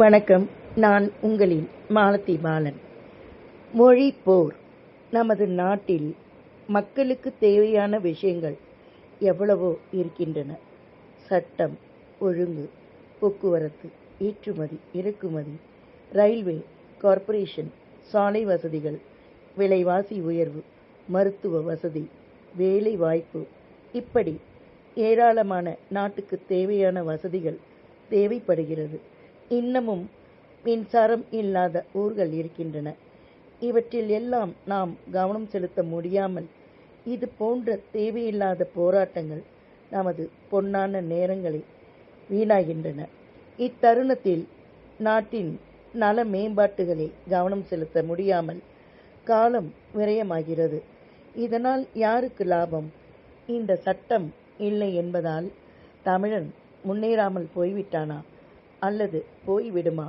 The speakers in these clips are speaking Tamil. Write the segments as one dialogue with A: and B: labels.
A: வணக்கம். நான் உங்களின் மாலதி பாலன். மொழி போர். நமது நாட்டில் மக்களுக்கு தேவையான விஷயங்கள் எவ்வளவோ இருக்கின்றன. சட்டம், ஒழுங்கு, போக்குவரத்து, ஏற்றுமதி, இறக்குமதி, ரயில்வே, கார்ப்பரேஷன், சாலை வசதிகள், விலைவாசி உயர்வு, மருத்துவ வசதி, வேலை வாய்ப்பு, இப்படி ஏராளமான நாட்டுக்கு தேவையான வசதிகள் தேவைப்படுகிறது. இன்னமும் மின்சாரம் இல்லாத ஊர்கள் இருக்கின்றன. இவற்றில் எல்லாம் நாம் கவனம் செலுத்த முடியாமல் இது போன்ற தேவையில்லாத போராட்டங்கள் நமது பொன்னான நேரங்களை வீணாகின்றன. இத்தருணத்தில் நாட்டின் நல மேம்பாட்டுகளில் கவனம் செலுத்த முடியாமல் காலம் விரயமாகிறது. இதனால் யாருக்கு லாபம்? இந்த சட்டம் இல்லை என்பதால் தமிழன் முன்னேறாமல் போய்விட்டானா அல்லது போய்விடுமா?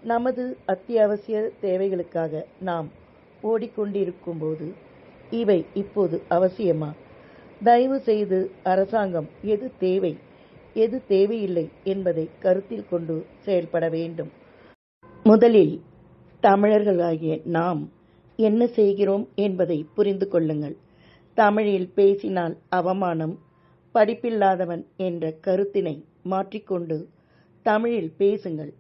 A: நமது அத்தியாவசிய தேவைகளுக்காக நாம் ஓடிக்கொண்டிருக்கும்போது இவை இப்போது அவசியமா? தயவு செய்து அரசாங்கம் எது தேவை, எது தேவையில்லை என்பதை கருத்தில் கொண்டு செயல்பட வேண்டும். முதலில் தமிழர்களாகிய நாம் என்ன செய்கிறோம் என்பதை புரிந்து கொள்ளுங்கள். தமிழில் பேசினால் அவமானம், படிப்பில்லாதவன் என்ற கருத்தினை மாற்றிக்கொண்டு தமிழில் பேசுங்கள்.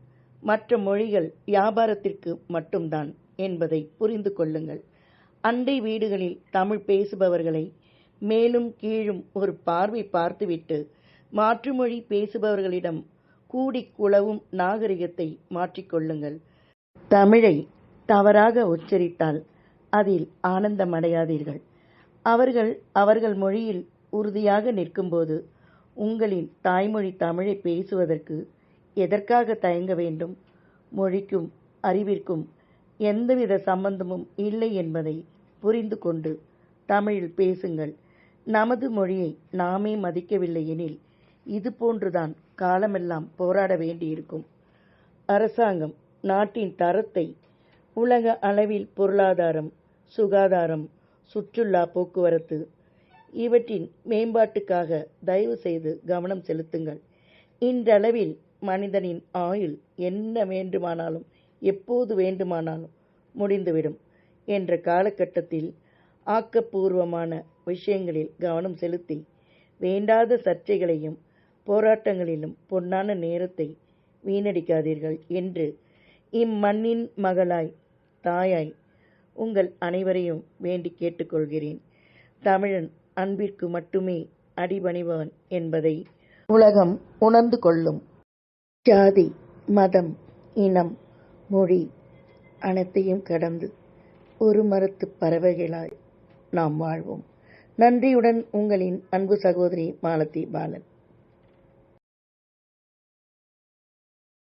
A: மற்ற மொழிகள் வியாபாரத்திற்கு மட்டும்தான் என்பதை புரிந்து கொள்ளுங்கள். அண்டை வீடுகளில் தமிழ் பேசுபவர்களை மேலும் கீழும் ஒரு பார்வை பார்த்துவிட்டு மாற்றுமொழி பேசுபவர்களிடம் கூடி குழவும் நாகரிகத்தை மாற்றிக்கொள்ளுங்கள். தமிழை தவறாக உச்சரித்தால் அதில் ஆனந்தமடையாதீர்கள். அவர்கள் மொழியில் உறுதியாக நிற்கும்போது உங்களின் தாய்மொழி தமிழை பேசுவதற்கு எதற்காக தயங்க வேண்டும்? மொழிக்கும் அறிவிற்கும் எந்தவித சம்பந்தமும் இல்லை என்பதை புரிந்து கொண்டு தமிழில் பேசுங்கள். நமது மொழியை நாமே மதிக்கவில்லை எனில் இதுபோன்றுதான் காலமெல்லாம் போராட வேண்டியிருக்கும். அரசாங்கம் நாட்டின் தரத்தை உலக அளவில் பொருளாதாரம், சுகாதாரம், சுற்றுலா, போக்குவரத்து இவற்றின் மேம்பாட்டுக்காக தயவு செய்து கவனம் செலுத்துங்கள். இன்றளவில் மனிதனின் ஆயுள் என்ன வேண்டுமானாலும் எப்போது வேண்டுமானாலும் முடிந்துவிடும் என்ற காலகட்டத்தில் ஆக்கப்பூர்வமான விஷயங்களில் கவனம் செலுத்தி வேண்டாத சர்ச்சைகளையும் போராட்டங்களிலும் பொன்னான நேரத்தை வீணடிக்காதீர்கள் என்று இம்மண்ணின் மகளாய், தாயாய் உங்கள் அனைவரையும் வேண்டி கேட்டுக்கொள்கிறேன். தமிழன் அன்பிற்கு மட்டுமே அடிபணிபவன் என்பதை உலகம் உணர்ந்து கொள்ளும். ஜாதி, மதம், இனம், மொழி அனைத்தையும் கடந்து ஒரு மரத்து பறவைகளாய் நாம் வாழ்வோம். நன்றியுடன் உங்களின் அன்பு சகோதரி மாலதி பாலன்.